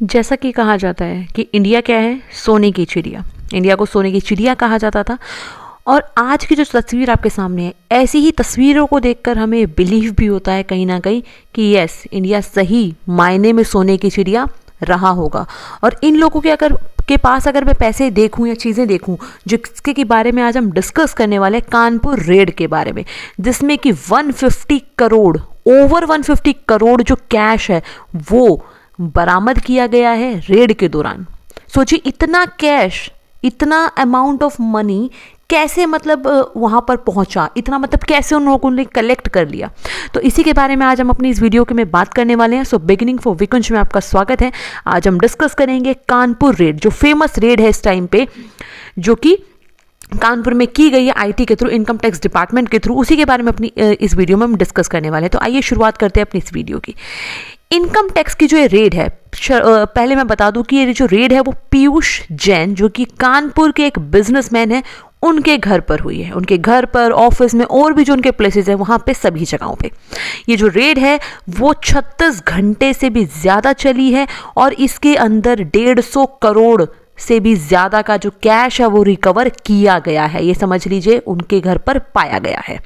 जैसा कि कहा जाता है कि इंडिया क्या है, सोने की चिड़िया। इंडिया को सोने की चिड़िया कहा जाता था। और आज की जो तस्वीर आपके सामने है, ऐसी ही तस्वीरों को देखकर हमें बिलीव भी होता है कहीं ना कहीं कि यस, इंडिया सही मायने में सोने की चिड़िया रहा होगा। और इन लोगों के पास अगर मैं पैसे देखूं या चीज़ें देखूं, जिसके के बारे में आज हम डिस्कस करने वाले हैं, कानपुर रेड के बारे में, जिसमें कि 150 करोड़, ओवर 150 करोड़ जो कैश है वो बरामद किया गया है रेड के दौरान। सोचिए, इतना कैश, इतना अमाउंट ऑफ मनी कैसे मतलब वहाँ पर पहुँचा, इतना मतलब कैसे उन लोगों ने कलेक्ट कर लिया। तो इसी के बारे में आज हम अपनी इस वीडियो के में बात करने वाले हैं। सो बिगिनिंग फॉर विकुंज में आपका स्वागत है। आज हम डिस्कस करेंगे कानपुर रेड, जो फेमस रेड है इस टाइम पे, जो कि कानपुर में की गई है आईटी के थ्रू, इनकम टैक्स डिपार्टमेंट के थ्रू। उसी के बारे में अपनी इस वीडियो में हम डिस्कस करने वाले हैं। तो आइए शुरुआत करते हैं अपनी इस वीडियो की। इनकम टैक्स की जो ये रेड है, पहले मैं बता दूं कि ये जो रेड है वो पीयूष जैन, जो कि कानपुर के एक बिजनेसमैन है, उनके घर पर हुई है। उनके घर पर, ऑफिस में, और भी जो उनके प्लेसेस हैं वहाँ पे, सभी जगहों पे ये जो रेड है वो 36 घंटे से भी ज़्यादा चली है। और इसके अंदर 150 करोड़ से भी ज़्यादा का जो कैश है वो रिकवर किया गया है। ये समझ लीजिए उनके घर पर पाया गया है।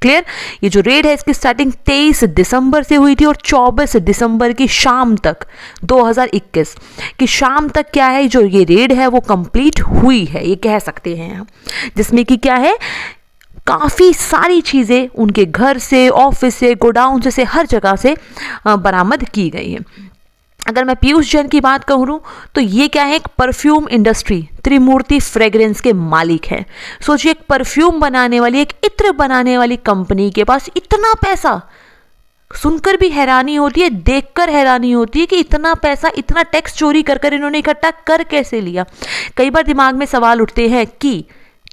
क्लियर। ये जो रेड है इसकी स्टार्टिंग 23 दिसंबर से हुई थी और 24 दिसंबर की शाम तक, 2021 की शाम तक क्या है, जो ये रेड है वो कंप्लीट हुई है, ये कह सकते हैं हम। जिसमें कि क्या है, काफ़ी सारी चीज़ें उनके घर से, ऑफिस से, गोडाउन से, हर जगह से बरामद की गई है। अगर मैं पीयूष जैन की बात करूं तो ये क्या है, एक परफ्यूम इंडस्ट्री, त्रिमूर्ति फ्रेग्रेंस के मालिक है। सोचिए, एक परफ्यूम बनाने वाली, एक इत्र बनाने वाली कंपनी के पास इतना पैसा, सुनकर भी हैरानी होती है, देखकर हैरानी होती है कि इतना पैसा, इतना टैक्स चोरी कर कर इन्होंने इकट्ठा कर कैसे लिया। कई बार दिमाग में सवाल उठते हैं कि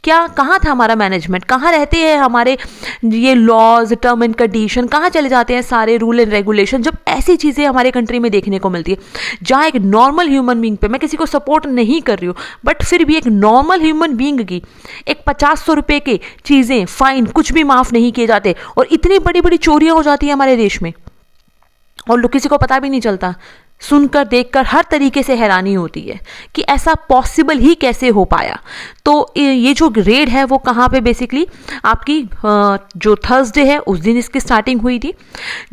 क्या, कहाँ था हमारा मैनेजमेंट, कहाँ रहते हैं हमारे ये लॉज, टर्म एंड कंडीशन, कहाँ चले जाते हैं सारे रूल एंड रेगुलेशन, जब ऐसी चीज़ें हमारे कंट्री में देखने को मिलती है, जहाँ एक नॉर्मल ह्यूमन बींग पे, मैं किसी को सपोर्ट नहीं कर रही हूँ, बट फिर भी एक नॉर्मल ह्यूमन बींग की एक 500 रुपये की चीज़ें, फाइन, कुछ भी माफ़ नहीं किए जाते, और इतनी बड़ी बड़ी चोरियाँ हो जाती है हमारे देश में और लोग, किसी को पता भी नहीं चलता। सुनकर, देखकर हर तरीके से हैरानी होती है कि ऐसा पॉसिबल ही कैसे हो पाया। तो ये जो रेड है वो कहाँ पे, बेसिकली आपकी जो थर्सडे है उस दिन इसकी स्टार्टिंग हुई थी,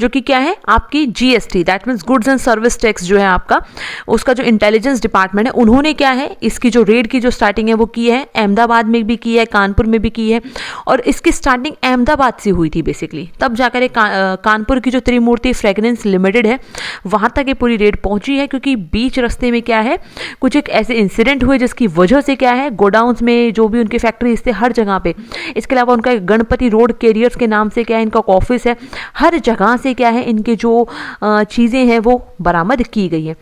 जो कि क्या है, आपकी GST, that means goods and service tax जो है आपका, उसका जो इंटेलिजेंस डिपार्टमेंट है, उन्होंने क्या है, इसकी जो रेड की जो स्टार्टिंग है वो की है। अहमदाबाद में भी की है, कानपुर में भी की है, और इसकी स्टार्टिंग अहमदाबाद से हुई थी बेसिकली। तब जाकर कानपुर की जो त्रिमूर्ति फ्रेग्रेंस लिमिटेड है वहाँ तक ये पूरी रेड पहुंची है, क्योंकि बीच रास्ते में क्या है, कुछ एक ऐसे इंसिडेंट हुए जिसकी वजह से क्या है, गोडाउन्स में जो भी उनके फैक्ट्रीज थे हर जगह पे, इसके अलावा उनका गणपति रोड कैरियर्स के नाम से क्या है, इनका ऑफिस है, हर जगह से क्या है, इनके जो चीज़ें हैं वो बरामद की गई है।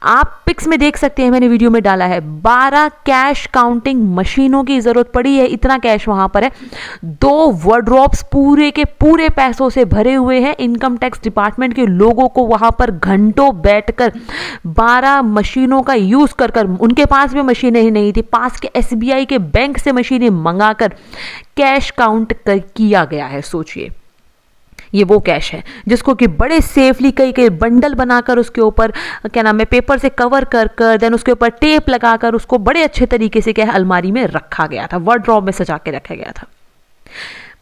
आप पिक्स में देख सकते हैं, मैंने वीडियो में डाला है, 12 कैश काउंटिंग मशीनों की ज़रूरत पड़ी है, इतना कैश वहाँ पर है। 2 वार्डरोब्स पूरे के पूरे पैसों से भरे हुए हैं। इनकम टैक्स डिपार्टमेंट के लोगों को वहाँ पर घंटों बैठकर 12 मशीनों का यूज कर कर, उनके पास भी मशीनें ही नहीं थी, पास के एसबीआई के बैंक से मशीनें मंगाकर कैश काउंट किया गया है। सोचिए, ये वो कैश है जिसको कि बड़े सेफली कई कई बंडल बनाकर, उसके ऊपर क्या नाम है, पेपर से कवर कर कर, देन उसके ऊपर टेप लगाकर उसको बड़े अच्छे तरीके से क्या है, अलमारी में रखा गया था, वार्डरोब में सजा के रखा गया था।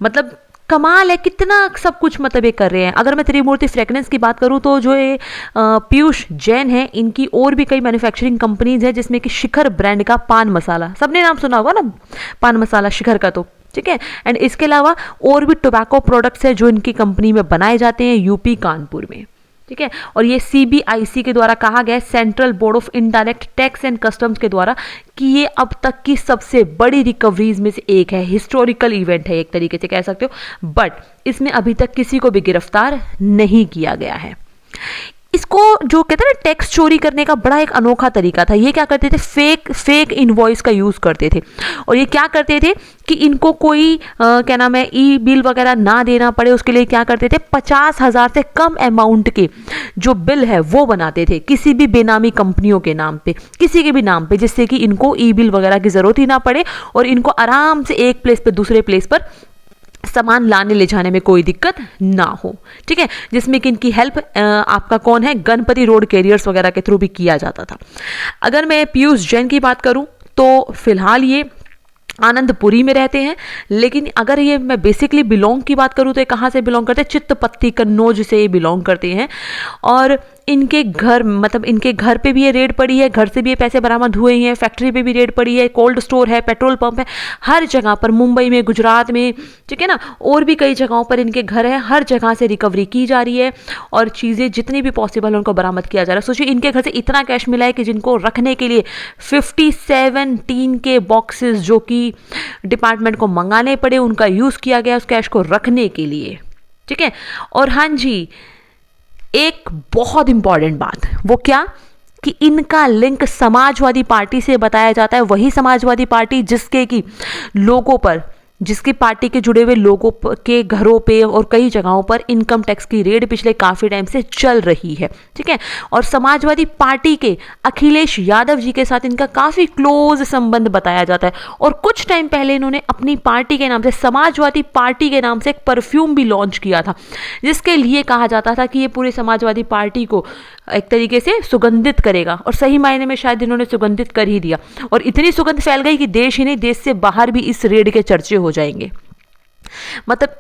मतलब कमाल है, कितना सब कुछ मतलब ये कर रहे हैं। अगर मैं त्रिमूर्ति फ्रेग्रेंस की बात करूं तो जो ये पीयूष जैन है, इनकी और भी कई मैन्युफैक्चरिंग कंपनीज है, जिसमें कि शिखर ब्रांड का पान मसाला, सबने नाम सुना होगा ना, पान मसाला शिखर का, तो ठीक है। एंड इसके अलावा और भी टोबैको प्रोडक्ट्स है जो इनकी कंपनी में बनाए जाते हैं यूपी कानपुर में, ठीक है। और ये सीबीआईसी के द्वारा कहा गया, central board of indirect tax and customs के द्वारा, कि ये अब तक की सबसे बड़ी रिकवरीज में से एक है। हिस्टोरिकल इवेंट है एक तरीके से कह सकते हो, बट इसमें अभी तक किसी को भी गिरफ्तार नहीं किया गया है। इसको जो कहते हैं ना, टैक्स चोरी करने का बड़ा एक अनोखा तरीका था। ये क्या करते थे, फेक इनवॉइस का यूज़ करते थे। और ये क्या करते थे कि इनको कोई क्या नाम है, ई बिल वगैरह ना देना पड़े, उसके लिए क्या करते थे, 50,000 से कम अमाउंट के जो बिल है वो बनाते थे, किसी भी बेनामी कंपनियों के नाम पे, किसी के भी नाम पे, जिससे कि इनको ई बिल वगैरह की ज़रूरत ही ना पड़े और इनको आराम से एक प्लेस पर दूसरे प्लेस पर सामान लाने ले जाने में कोई दिक्कत ना हो, ठीक है। जिसमें कि इनकी हेल्प आपका कौन है, गणपति रोड कैरियर्स वगैरह के थ्रू भी किया जाता था। अगर मैं पीयूष जैन की बात करूं तो फिलहाल ये आनंदपुरी में रहते हैं, लेकिन अगर ये मैं बेसिकली बिलोंग की बात करूं तो ये कहाँ से बिलोंग करते हैं, चित्तपत्ती कन्नौज से ये बिलोंग करते हैं। और इनके घर मतलब इनके घर पे भी ये रेड पड़ी है, घर से भी ये पैसे बरामद हुए हैं, फैक्ट्री पे भी रेड पड़ी है, कोल्ड स्टोर है, पेट्रोल पंप है, हर जगह पर, मुंबई में, गुजरात में, ठीक है ना, और भी कई जगहों पर इनके घर है, हर जगह से रिकवरी की जा रही है और चीज़ें जितनी भी पॉसिबल है उनको बरामद किया जा रहा है। सोचिए इनके घर से इतना कैश मिला है कि जिनको रखने के लिए 57 टीन के बॉक्सेस जो कि डिपार्टमेंट को मंगाने पड़े, उनका यूज़ किया गया उस कैश को रखने के लिए, ठीक है। और हाँ जी, एक बहुत इंपॉर्टेंट बात, वो क्या कि इनका लिंक समाजवादी पार्टी से बताया जाता है, वही समाजवादी पार्टी जिसके कि लोगों पर, जिसकी पार्टी के जुड़े हुए लोगों के घरों पे और कई जगहों पर इनकम टैक्स की रेड पिछले काफ़ी टाइम से चल रही है, ठीक है। और समाजवादी पार्टी के अखिलेश यादव जी के साथ इनका काफ़ी क्लोज संबंध बताया जाता है। और कुछ टाइम पहले इन्होंने अपनी पार्टी के नाम से, समाजवादी पार्टी के नाम से, एक परफ्यूम भी लॉन्च किया था, जिसके लिए कहा जाता था कि ये पूरे समाजवादी पार्टी को एक तरीके से सुगंधित करेगा। और सही मायने में शायद इन्होंने सुगंधित कर ही दिया, और इतनी सुगंध फैल गई कि देश ही नहीं, देश से बाहर भी इस रेड के चर्चे हो जाएंगे। मतलब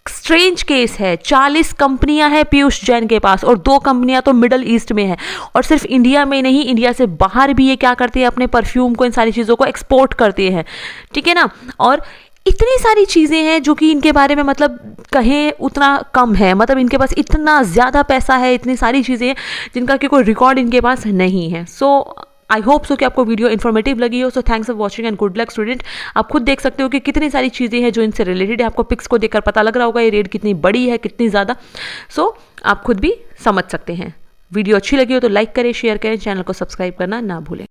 स्ट्रेंज केस है। 40 कंपनियां हैं पीयूष जैन के पास, और 2 कंपनियां तो मिडल ईस्ट में है, और सिर्फ इंडिया में नहीं, इंडिया से बाहर भी ये क्या करते हैं, अपने परफ्यूम को, इन सारी चीज़ों को एक्सपोर्ट करते हैं, ठीक है ना। और इतनी सारी चीज़ें हैं जो कि इनके बारे में मतलब कहें उतना कम है, मतलब इनके पास इतना ज़्यादा पैसा है, इतनी सारी चीज़ें हैं जिनका कि कोई रिकॉर्ड इनके पास नहीं है। सो आई होप सो कि आपको वीडियो इन्फॉर्मेटिव लगी हो। So thanks for watching and good luck student. आप खुद देख सकते हो कि कितनी सारी चीज़ें हैं जो इनसे रिलेटेड है। आपको पिक्स को देखकर पता लग रहा होगा ये रेड कितनी बड़ी है, कितनी ज़्यादा। सो आप खुद भी समझ सकते हैं। वीडियो अच्छी लगी हो तो लाइक करें, शेयर करें, चैनल को सब्सक्राइब करना ना भूलें।